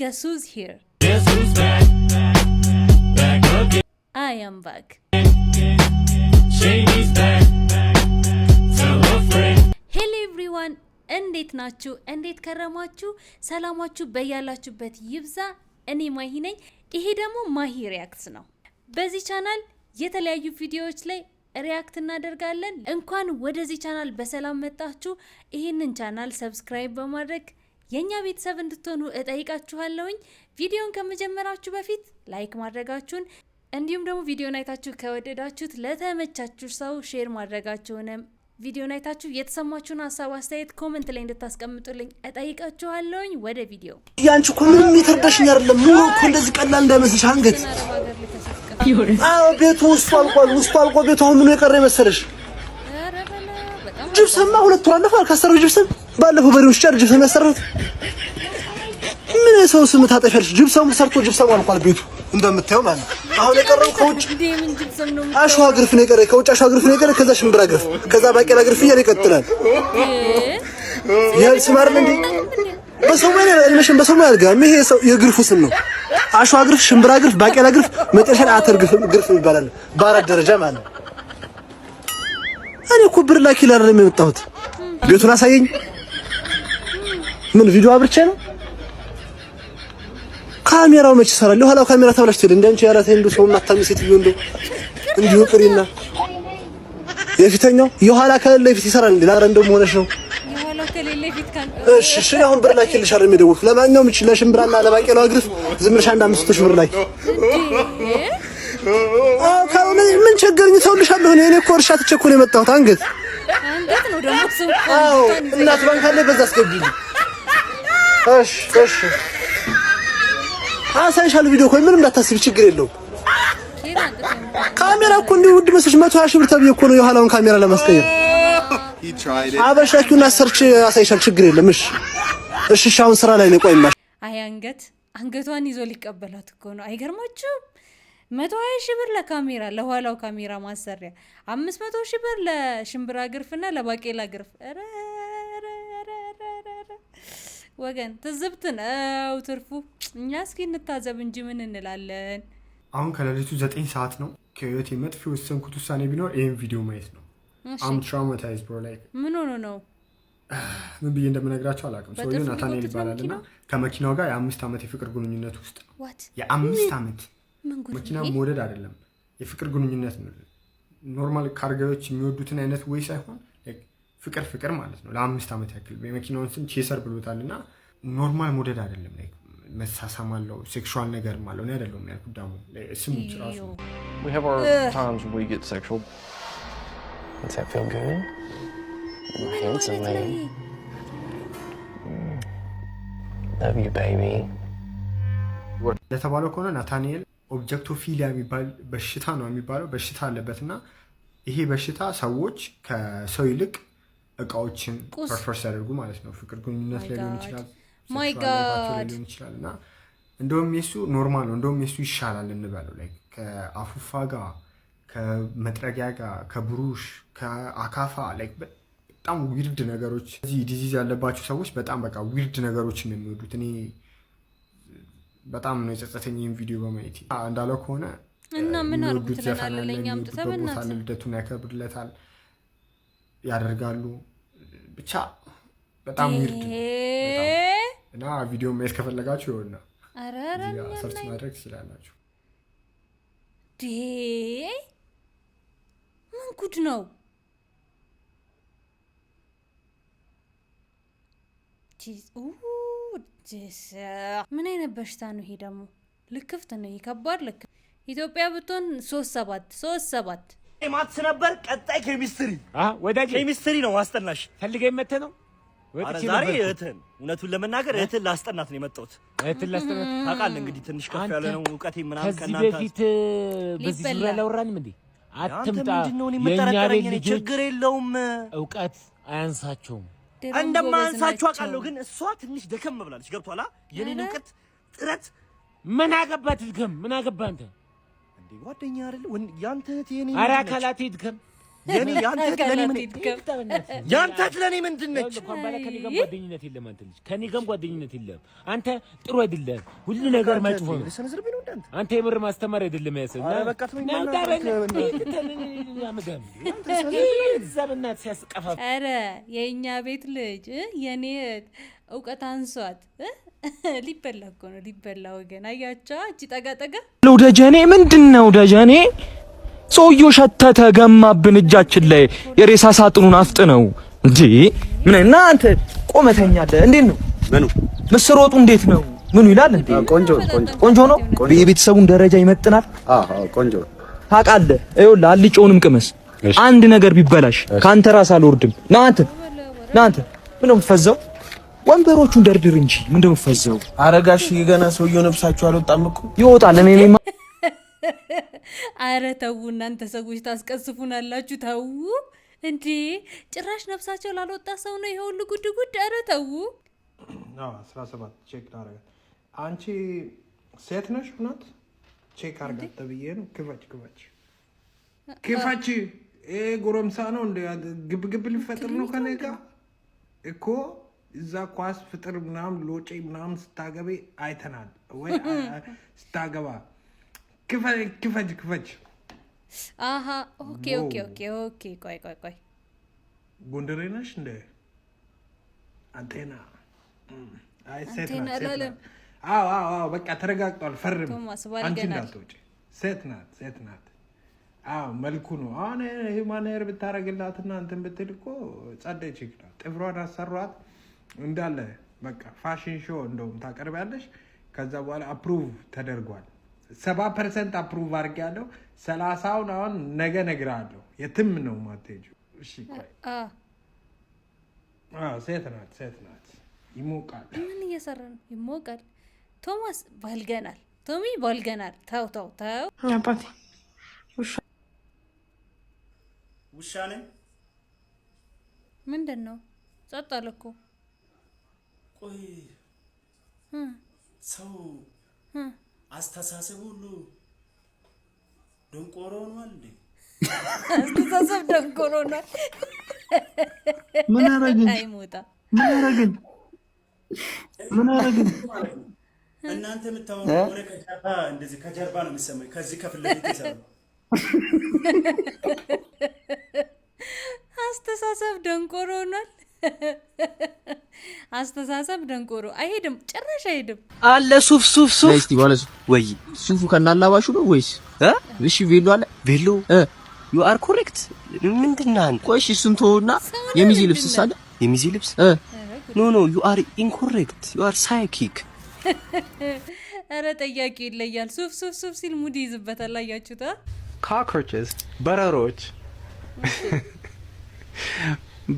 Guess who's here? Guess who's back? Back again. I am back. Shady's back. Tell a friend. Hello everyone. እንዴት ናችሁ? እንዴት ከረማችሁ? ሰላማችሁ በያላችሁበት ይብዛ። እኔ ማሂ ነኝ። ይሄ ደግሞ ማሂ ሪያክትስ ነው። በዚህ ቻናል የተለያዩ ቪዲዮዎች ላይ ሪያክት እናደርጋለን። እንኳን ወደዚህ ቻናል በሰላም መጣችሁ። ይሄንን ቻናል ሰብስክራይብ በማድረግ የኛ ቤተሰብ እንድትሆኑ እጠይቃችኋለሁኝ። ቪዲዮን ከመጀመራችሁ በፊት ላይክ ማድረጋችሁን እንዲሁም ደግሞ ቪዲዮን አይታችሁ ከወደዳችሁት ለተመቻችሁ ሰው ሼር ማድረጋችሁንም ቪዲዮን አይታችሁ የተሰማችሁን ሀሳብ አስተያየት ኮሜንት ላይ እንድታስቀምጡልኝ እጠይቃችኋለሁኝ። ወደ ቪዲዮ ያንቺ እኮ ምንም የተረዳሽኝ አይደለም። ኑሮ እኮ እንደዚህ ቀላል እንዳይመስልሽ አንገት። አዎ ቤቱ ውስጥ አልቆ ቤቱ አሁን ምን የቀረ መሰለሽ? ጅብሰማ ሁለት ወር አለፈ ካሰረው ጅብሰም ባለፈው በሬው ሻር ጅብሰም ያሰራሁት ምን ሰው ስም ታጠፊያለሽ? ጅብሰሙ ሰርቶ ጅብሰሙ አልቋል ቤቱ እንደምታየው ማለት ነው። አሁን የቀረው ከውጭ አሸዋ ግርፍ ነው የቀረ፣ ከውጭ አሸዋ ግርፍ ነው የቀረ፣ ከዛ ሽምብራ ግርፍ፣ ከዛ ባቄላ ግርፍ እያለ ይቀጥላል። ይሄ ስም አይደል እንዴ? በሰው ማለት አይደለም፣ በሰው ማለት ጋር ይሄ ሰው የግርፉ ስም ነው። አሸዋ ግርፍ፣ ሽምብራ ግርፍ፣ ባቄላ ግርፍ፣ መጨረሻ አተር ግርፍ ይባላል። በአራት ደረጃ ማለት ነው። እኔ እኮ ብር ላኪ አይደለም የመጣሁት። ቤቱን አሳየኝ። ምን ቪዲዮ አብርቼ ነው? ካሜራው መች ይሰራል? ኋላው ካሜራ ተብላሽ ትል እንዳንቺ ያራተ እንዱ ሰው ማታሚ ሴትዮ እንዲሁ ቅሪና የፊተኛው የኋላ ከሌለ ፊት ይሰራል እንዴ? ላረ እንደው ሆነሽ ነው የኋላ ከሌለ ፊት ካን እሺ አሁን ብር ላኪልሽ አይደል የሚደውል። ለማንኛውም እቺ ለሽምብራና ለባቄላው ግርፍ ዝም ብለሽ 500 ብር ላኪ። ካሁን ምን ቸገረኝ ተውልሻለሁ። እኔ እኮ እርሻ ትቼ እኮ ነው የመጣሁት። አንገት ነው ደግሞ ሰው እናት ባንክ አለ በዛ አስገቢልኝ። እሺ አሳይሻለሁ ቪዲዮ ኮይ ምንም እንዳታስቢ ችግር የለውም። ካሜራ እኮ እንዲሁ ውድ መስልሽ 120 ብር ተብዬ እኮ ነው የኋላውን ካሜራ ለማስቀየር። አበሻኪውና ሰርች አሳይሻለሁ ችግር የለም። እሺ አሁን ስራ ላይ ነው። ቆይማ አይ አንገቷን ይዞ ሊቀበላት እኮ ነው። አይገርማችሁም? 120 ብር ለካሜራ ለኋላው ካሜራ ማሰሪያ፣ 500 ብር ለሽምብራ ግርፍና ለባቄላ ግርፍ። ወገን ትዝብት ነው ትርፉ። እኛ እስኪ እንታዘብ እንጂ ምን እንላለን? አሁን ከሌሊቱ 9 ሰዓት ነው። ከህይወቴ መጥፎ የወሰንኩት ውሳኔ ቢኖር ይሄን ቪዲዮ ማየት ነው። አም ትራውማታይዝድ ብሮ ላይክ ምን ሆኖ ነው? ምን ብዬ እንደምነግራቸው አላውቅም። ሰውዬው ናታኒኤል ይባላልና ከመኪናው ጋር የ5 ዓመት የፍቅር ግንኙነት ውስጥ ነው። የ5 ዓመት መኪናው መውደድ አይደለም የፍቅር ግንኙነት ነው። ኖርማል ካርጋዎች የሚወዱትን አይነት ወይ ሳይሆን ፍቅር ማለት ነው። ለ5 ዓመት ያክል በመኪናውን ስም ቼሰር ብሎታልና ኖርማል መውደድ አይደለም። ላይክ መሳሳም አለው ሴክሹዋል ነገር ማለት ነው። አይደለም ያልኩት ደግሞ ስሙ ራሱ We have our times when we get sexual. Does that feel good? Handsome man. Love you baby. ለተባለው ከሆነ ናታኒኤል ኦብጀክቶፊሊያ የሚባል በሽታ ነው የሚባለው በሽታ አለበትና ይሄ በሽታ ሰዎች ከሰው ይልቅ እቃዎችን ፕሪፈር ሲያደርጉ ማለት ነው። ፍቅር ግንኙነት ላይ ሊሆን ይችላል፣ ማይ ጋድ ሊሆን ይችላል እና እንደውም የሱ ኖርማል ነው፣ እንደውም የሱ ይሻላል እንበለው። ላይ ከአፉፋ ጋር ከመጥረጊያ ጋር ከብሩሽ ከአካፋ ላይ በጣም ዊርድ ነገሮች እዚህ ዲዚዝ ያለባቸው ሰዎች በጣም በቃ ዊርድ ነገሮችን ነው የሚወዱት። እኔ በጣም ነው የጸጸተኝ ይሄን ቪዲዮ በማየት። እንዳለው ከሆነ እና ምን አርጉት ትላለህ? ለኛም ተሰበናት ልደቱን ያከብርለታል ያደርጋሉ። ብቻ በጣም ዊርድ ነው እና ቪዲዮ ማየት ከፈለጋችሁ ይሆንና ሰርች ማድረግ ትችላላችሁ። ምን ጉድ ነው? ምን አይነት በሽታ ነው ይሄ ደግሞ? ልክፍት ነው ከባድ ልክ። ኢትዮጵያ ብትሆን 37 ማትስ ነበር። ቀጣይ ኬሚስትሪ ወዳጅ ኬሚስትሪ ነው ማስጠናሽ። ፈልገኝ መተ ነው ዛሬ እህትን እውነቱን ለመናገር እህትን ላስጠናት ነው የመጣሁት። እህትን ላስጠናት ታውቃለህ እንግዲህ ትንሽ ከፍ ያለ ነው እውቀቴ ምናምን ከናንተ ከዚህ በፊት በዚህ ዙሪያ ላወራንም እንዴ? አትምጣ። የኛ ችግር የለውም እውቀት አያንሳቸውም። እንደማያንሳቸው አውቃለሁ፣ ግን እሷ ትንሽ ደከም ብላለች። ገብቷላ? የኔን እውቀት ጥረት ምን አገባት? ድከም ምን አገባ አንተ እንዴ? ጓደኛ አይደል ያንተ እህት የኔ ኧረ አካላት ድከም የኔ ያንተ ለኔ ምንድን ነች? ከኔ ጋር ጓደኝነት የለም። አንተ ልጅ ከኔ ጋር ጓደኝነት የለም። አንተ ጥሩ አይደለም። ሁሉ ነገር መጥፎ ነው። አንተ የምር ማስተማር አይደለም ያሰብ ኧረ በቃ ኧረ የእኛ ቤት ልጅ የኔ እውቀት አንሷት ሊበላ እኮ ነው ሊበላ። ወገን አያቸው እቺ ጠጋ ደጀኔ ምንድነው ደጀኔ? ሰውዬው ሸተተ ገማብን እጃችን ላይ የሬሳ ሳጥኑን አፍጥነው እንዴ ምን እናንተ ቆመተኛለህ እንዴት ነው ምኑ ምስር ወጡ እንዴት ነው ምኑ ይላል እንዴ ቆንጆ ነው የቤተሰቡን ደረጃ ይመጥናል ቆንጆ ታውቃለህ ይኸውልህ አልጮውንም ቅመስ አንድ ነገር ቢበላሽ ካንተ ራስ አልወርድም ናንተ ምንም ፈዘው ወንበሮቹን ደርድር እንጂ ምንድነው ፈዘው አረጋሽ ገና ሰውዬው ነብሳችሁ አልወጣም እኮ ይወጣል እኔማ አረ ተው እናንተ ሰዎች ታስቀስፉናላችሁ ተው እንዴ ጭራሽ ነፍሳቸው ላልወጣ ሰው ነው ይሄ ሁሉ ጉድ አረ ተው 17 ቼክ አረጋ አንቺ ሴት ነሽ ሁናት ቼክ አርጋ ተብዬ ነው ክፈች ጎረምሳ ነው እንደ ግብግብ ሊፈጥር ነው ከኔ ጋር እኮ እዛ ኳስ ፍጥር ምናምን ሎጬ ምናምን ስታገበ አይተናል ወይ ስታገባ ክፈች አሃ ኦኬ ቆይ ጎንደሬ ነሽ እንደ አንቴና አይ ሴት አዎ በቃ ተረጋግጧል ፈርም አንቺ እንዳትወጪ ሴት ናት አዎ መልኩ ነው አሁን ሂማኔር ብታረግላትና እንትን ብትል እኮ ጸደይ ቺክ ናት ጥፍሯን አሰሯት እንዳለ በቃ ፋሽን ሾው እንደውም ታቀርባለሽ ከዛ በኋላ አፕሩቭ ተደርጓል 70% አፕሩቭ አድርጌያለሁ 30ውን አሁን ነገ እነግርሃለሁ የትም ነው ማትሄጂው እሺ ቆይ ሴት ናት ይሞቃል ምን እየሰራ ነው ይሞቃል ቶማስ ባልገናል ተው አባቴ ውሻ ነኝ ምንድነው ጸጥ አለ እኮ ቆይ ሰው አስተሳሰብ ሁሉ ደንቆሮ ነው እንዴ? አስተሳሰብ ደንቆሮ ነው። ምን አረግን? አይሞታ ምን አረግን? እናንተ የምታወሩት ወሬ ከጀርባ እንደዚህ ከጀርባ ነው የሚሰማኝ ከዚህ ከፊት ለፊት ይሰማል። አስተሳሰብ ደንቆሮ ነው። አስተሳሰብ ደንቆሮ አይሄድም ጭራሽ አይሄድም አለ ሱፍ እስቲ ማለት ወይ ሱፉ ከናላባሹ ነው ወይስ እሺ ቬሎ አለ ቬሎ you are correct ምንድነው አንተ ቆይ እሱን ተውና የሚዚ ልብስ ሳለ የሚዚ ልብስ no you are incorrect you are psychic አረ ጠያቂ ይለያል ሱፍ ሲል ሙድ ይዝበታል አያችሁታ cockroaches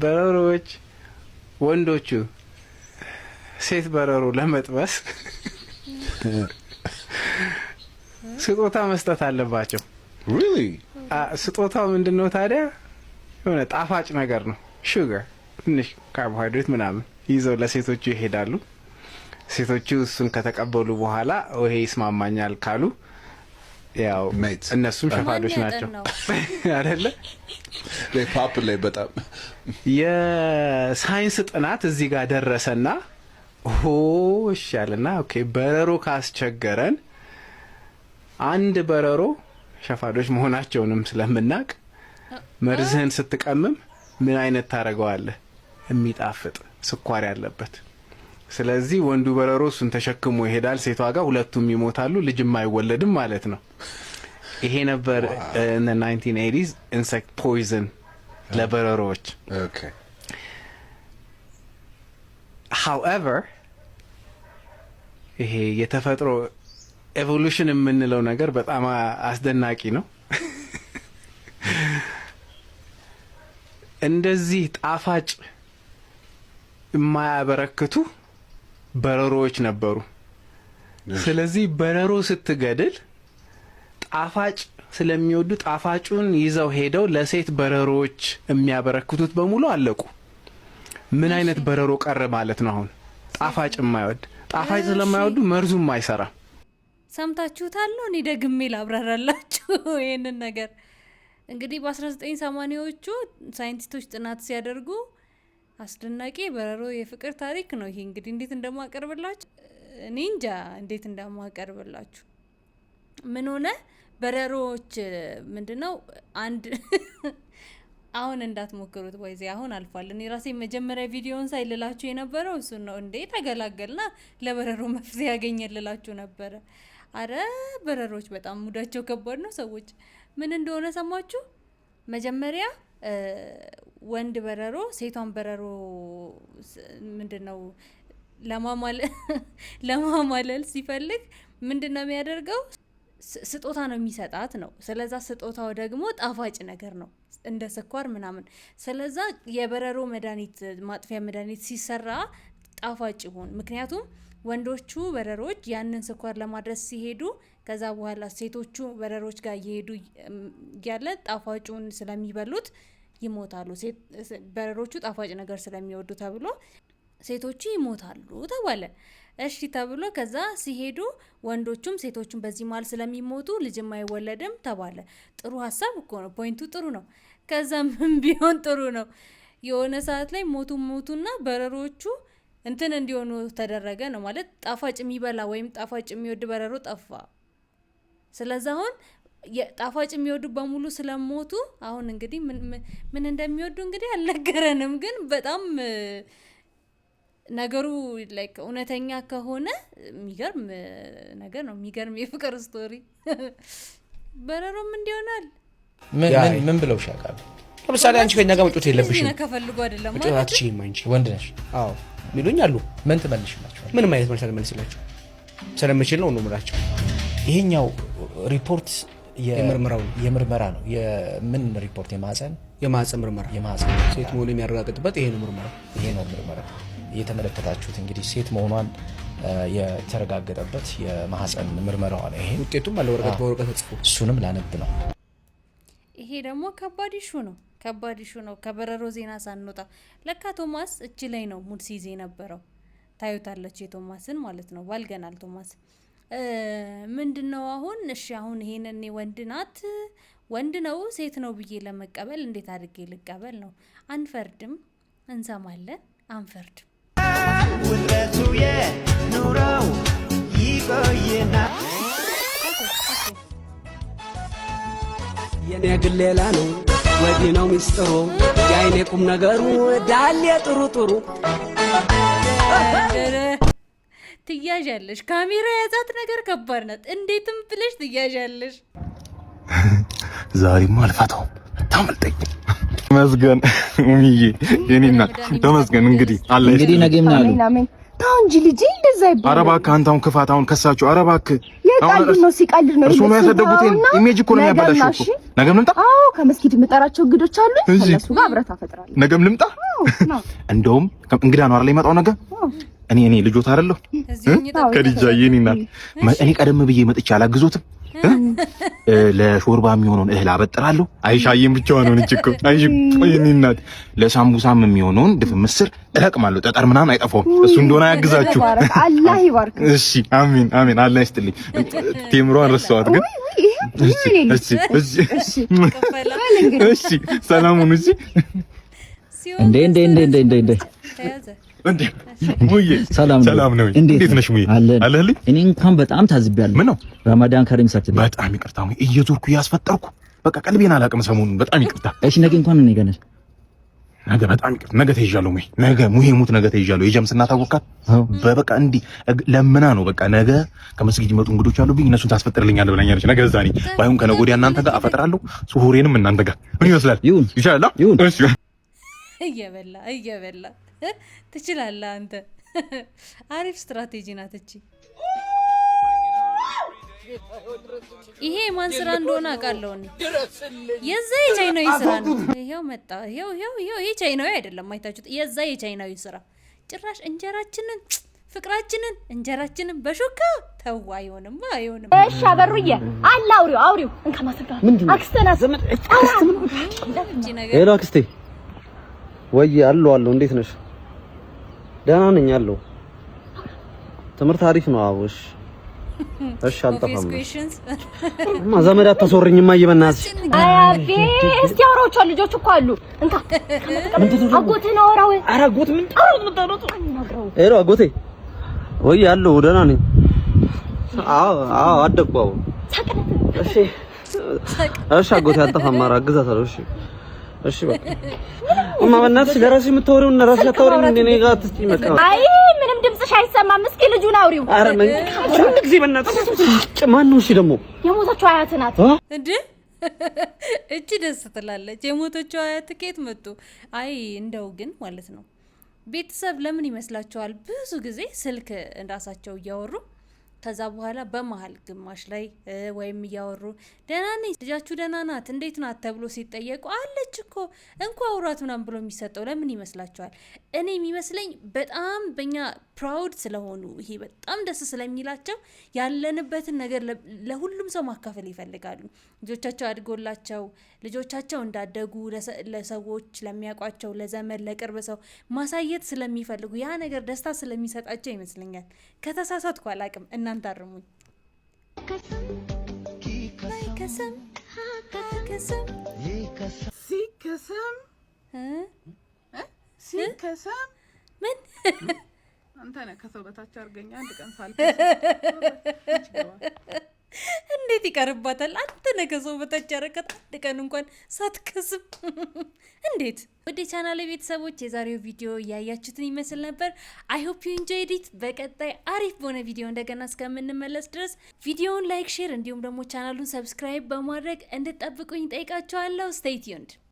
በረሮች ወንዶቹ ሴት በረሮ ለመጥበስ ስጦታ መስጠት አለባቸው really ስጦታው ምንድነው ታዲያ የሆነ ጣፋጭ ነገር ነው sugar ትንሽ ካርቦሃይድሬት ምናምን ይዘው ለሴቶቹ ይሄዳሉ ሴቶቹ እሱን ከተቀበሉ በኋላ ወይ ይስማማኛል ካሉ ያው እነሱም ሸፋዶች ናቸው አይደለ ለፓፕላይ በጣም የሳይንስ ጥናት እዚህ ጋር ደረሰና እሻለና ኦኬ በረሮ ካስቸገረን አንድ በረሮ ሸፋዶች መሆናቸውንም ስለምናቅ መርዝህን ስትቀምም ምን አይነት ታረጋዋለህ የሚጣፍጥ ስኳር ያለበት ስለዚህ ወንዱ በረሮ እሱን ተሸክሞ ይሄዳል ሴቷ ጋር ሁለቱም ይሞታሉ ልጅም አይወለድም ማለት ነው ይሄ ነበር in the 1980s insect poison ለበረሮች okay however ይሄ የተፈጥሮ ኤቮሉሽን የምንለው ነገር በጣም አስደናቂ ነው እንደዚህ ጣፋጭ የማያበረክቱ በረሮች ነበሩ ስለዚህ በረሮ ስትገድል ጣፋጭ ስለሚወዱ ጣፋጩን ይዘው ሄደው ለሴት በረሮች የሚያበረክቱት በሙሉ አለቁ ምን አይነት በረሮ ቀረ ማለት ነው አሁን ጣፋጭ የማይወድ ጣፋጭ ስለማይወዱ መርዙም አይሰራ ሰምታችሁታል ነው እኔ ደግሜ ላብራራላችሁ ይሄንን ነገር እንግዲህ በ1980ዎቹ ሳይንቲስቶች ጥናት ሲያደርጉ አስደናቂ በረሮ የፍቅር ታሪክ ነው ይሄ። እንግዲህ እንዴት እንደማቀርብላችሁ እኔ እንጃ እንዴት እንደማቀርብላችሁ። ምን ሆነ በረሮች ምንድነው አንድ አሁን እንዳትሞክሩት ወይዚ አሁን አልፏል። እኔ ራሴ መጀመሪያ ቪዲዮውን ሳይልላችሁ የነበረው እሱ ነው። እንዴ ተገላገልና ለበረሮ መፍትሄ ያገኘልላችሁ ነበረ። አረ በረሮች በጣም ሙዳቸው ከባድ ነው። ሰዎች ምን እንደሆነ ሰማችሁ? መጀመሪያ ወንድ በረሮ ሴቷን በረሮ ምንድነው ለማማለል ሲፈልግ ምንድነው የሚያደርገው? ስጦታ ነው የሚሰጣት ነው። ስለዛ ስጦታው ደግሞ ጣፋጭ ነገር ነው እንደ ስኳር ምናምን። ስለዛ የበረሮ መድኃኒት ማጥፊያ መድኃኒት ሲሰራ ጣፋጭ ይሁን። ምክንያቱም ወንዶቹ በረሮች ያንን ስኳር ለማድረስ ሲሄዱ ከዛ በኋላ ሴቶቹ በረሮች ጋር እየሄዱ ያለ ጣፋጩን ስለሚበሉት ይሞታሉ። በረሮቹ ጣፋጭ ነገር ስለሚወዱ ተብሎ ሴቶቹ ይሞታሉ ተባለ። እሺ ተብሎ ከዛ ሲሄዱ ወንዶቹም ሴቶቹም በዚህ ማል ስለሚሞቱ ልጅም አይወለድም ተባለ። ጥሩ ሀሳብ እኮ ነው። ፖይንቱ ጥሩ ነው። ከዛ ምን ቢሆን ጥሩ ነው? የሆነ ሰዓት ላይ ሞቱና በረሮቹ እንትን እንዲሆኑ ተደረገ ነው ማለት ጣፋጭ የሚበላ ወይም ጣፋጭ የሚወድ በረሮ ጠፋ። ስለዚህ አሁን ጣፋጭ የሚወዱ በሙሉ ስለሞቱ አሁን እንግዲህ ምን እንደሚወዱ እንግዲህ አልነገረንም። ግን በጣም ነገሩ ላይክ እውነተኛ ከሆነ የሚገርም ነገር ነው። የሚገርም የፍቅር ስቶሪ። በረሮም እንዲሆናል ምን ብለው ሻቃሉ? ለምሳሌ አንቺ ከኛ ጋር መጮት የለብሽም። እኛ ከፈልጉ አይደለም ማለት አትችይም። አንቺ ወንድ ነሽ። አዎ ሚሉኝ አሉ። ምን ትመልሽላችሁ? ምንም አይነት መልስ አልመልስላችሁ ስለምችል ነው የምላችሁ። ይሄኛው ሪፖርት የምርመራ ነው። የምን ሪፖርት? የማህፀን ምርመራ። ሴት መሆኑ የሚያረጋግጥበት ይሄ ነው ምርመራ። እየተመለከታችሁት እንግዲህ ሴት መሆኗን የተረጋገጠበት የማህፀን ምርመራዋ ነው። ይሄ ውጤቱም አለ በወረቀት ተጽፎ እሱንም ላነብ ነው። ይሄ ደግሞ ከባድ ኢሹ ነው። ከበረሮ ዜና ሳንወጣ ለካ ቶማስ እጅ ላይ ነው ሙድ ሲይዝ የነበረው። ታዩታለች የቶማስን ማለት ነው። ባልገናል ቶማስ ምንድነው አሁን? እሺ አሁን ይሄንን ወንድ ነው ሴት ነው ብዬ ለመቀበል እንዴት አድርጌ ልቀበል ነው? አንፈርድም፣ እንሰማለን፣ አንፈርድም። ውለቱ የኑረው ይቆየና የኔ ግን ሌላ ነው ወዲህ ነው ሚስጥሩ የአይኔ ቁም ነገሩ ዳሌ ጥሩ ትያዣለሽ። ካሜራ ያዛት ነገር ከባድ ናት። እንዴትም ብለሽ ትያዣለሽ። ዛሬማ አልፋታውም። ታመልጠኝ ተመስገን ኡሚዬ የኔና ተመስገን። እንግዲህ ነገም ነው አሉ ታው እንጂ ልጅ እንደዛ ይባላል። ኧረ እባክህ አንተ አሁን ክፋታውን ከሳችሁ። ኧረ እባክህ የቀልድ ነው ሲቀልድ ነው። እርሱ ነው ያሰደቡትን ኢሜጅ እኮ ነው ያበላሽው። ነገም ልምጣ? አዎ ከመስጊድ የምጠራቸው እንግዶች አሉ። እነሱ ጋር አብረታ ፈጥራለሁ። ነገም ልምጣ? እንደውም እንግዳ ነው አይደል የመጣው ነገ። እኔ ልጆት አይደለሁ ከዲጃዬ እኔና እኔ ቀደም ብዬ መጥቼ አላግዞትም። ለሾርባ የሚሆነውን እህል አበጥራለሁ። አይሻዬም ብቻዋን ሆነች እኮ አይሽ ቆይኒ እናት። ለሳምቡሳም የሚሆነውን ድፍ ምስር እለቅማለሁ። ጠጠር ምናምን አይጠፋውም። እሱ እንደሆነ ያግዛችሁ። አላህ ይባርክ። እሺ አሚን አሚን። አላህ ይስጥልኝ። ቴምሯን ረሳኋት ግን እሺ ሰላሙን እሺ እንዴ ሙዬ ሰላም ነው። እንዴት ነሽ ሙዬ? አለህልኝ? እኔ እንኳን በጣም ታዝቢያለሁ። ምን ነው ረመዳን ከሪም ሰርተህ? በጣም ይቅርታ ሙዬ፣ እየዞርኩ ያስፈጠርኩ በቃ ቀልቤን አላውቅም ሰሞኑን። በጣም ይቅርታ። እሺ ነገ እንኳን ምን ይገናል? ነገ በጣም ይቅርታ። ነገ ተይዣለሁ ሙዬ። ነገ ሙዬ ሙት ነገ ተይዣለሁ። የጀምስና ታወቃት በበቃ እንዲህ ለምና ነው በቃ ነገ ከመስጊድ ይመጡ እንግዶች አሉብኝ። እነሱን ታስፈጥርልኛለህ ብላኛለች። ነገ እዛ ነኝ። ባይሆን ከነገ ወዲያ እናንተ ጋር አፈጥራለሁ። ሱሁሬንም እናንተ ጋር ምን ይመስላል? ይሻላል። እሺ እየበላ ትችላለህ አንተ። አሪፍ ስትራቴጂ ናት እቺ። ይሄ ማን ስራ እንደሆነ አውቃለሁ እኔ። የዛ የቻይናዊ ስራ ነው። ይሄው መጣ። ይሄው ይሄ ቻይናዊ አይደለም አይታችሁት? የዛ የቻይናዊ ስራ ጭራሽ እንጀራችንን ፍቅራችንን እንጀራችንን በሹካ ተው። አይሆንም። እሺ አበሩዬ አላ አውሪው እንከማሰጋ አክስተና ዘመድ ሄሎ አክስቴ ወይ አለው እንዴት ነሽ? ደህና ነኝ አለው። ትምህርት አሪፍ ነው አቦሽ። እሺ አልጠፋም። ዘመድ አታስወርኝማ በእናትሽ። አያቤ እስቲ አውራዎቹ ልጆች እኮ አሉ። እንካ አጎቴ ነው አውራው። ኧረ አጎት ምን ታውቁት? ሄሎ አጎቴ ወይ አለው ደህና ነኝ። አዎ አደግኩ። እሺ እሺ አጎቴ አልጠፋም። ኧረ አግዛታለሁ። እሺ በቃ እማ በእናትሽ ለራስሽ የምታወሪውን ለራስሽ አታወሪም። እኔ ጋር ትስጪ መጣ። አይ ምንም ድምፅሽ አይሰማም። እስኪ ልጁን አውሪው። ኧረ ምን ጊዜ በእናትሽ ማን ነው? እሺ ደግሞ የሞተችው አያት ናት እንዴ? እቺ ደስ ትላለች። የሞተችው አያት ከየት መጡ? አይ እንደው ግን ማለት ነው ቤተሰብ ለምን ይመስላችኋል ብዙ ጊዜ ስልክ ራሳቸው እያወሩ ከዛ በኋላ በመሀል ግማሽ ላይ ወይም እያወሩ ደህና ነኝ ልጃችሁ ደህና ናት እንዴት ናት ተብሎ ሲጠየቁ አለች እኮ እንኳ አውራት ምናምን ብሎ የሚሰጠው ለምን ይመስላችኋል? እኔ የሚመስለኝ በጣም በእኛ ፕራውድ ስለሆኑ ይሄ በጣም ደስ ስለሚላቸው ያለንበትን ነገር ለሁሉም ሰው ማካፈል ይፈልጋሉ። ልጆቻቸው አድጎላቸው ልጆቻቸው እንዳደጉ ለሰዎች ለሚያውቋቸው ለዘመድ ለቅርብ ሰው ማሳየት ስለሚፈልጉ ያ ነገር ደስታ ስለሚሰጣቸው ይመስለኛል። ከተሳሳትኩ አላቅም፣ እናንተ አርሙኝ። ሲከሰም ምን አንተ ነህ ከሰው በታች አርገኛ አንድ ቀን ሳልከ እንዴት ይቀርባታል? አንተ ነህ ከሰው በታች ያረከት አንድ ቀን እንኳን ሳትከስም እንዴት? ወደ ቻናሌ ቤተሰቦች የዛሬው ቪዲዮ ያያችሁትን ይመስል ነበር። አይ ሆፕ ዩ ኢንጆይድ ኢት። በቀጣይ አሪፍ በሆነ ቪዲዮ እንደገና እስከምንመለስ ድረስ ቪዲዮውን ላይክ፣ ሼር እንዲሁም ደግሞ ቻናሉን ሰብስክራይብ በማድረግ እንድትጠብቁኝ ጠይቃችኋለሁ። ስቴይ ቲዩንድ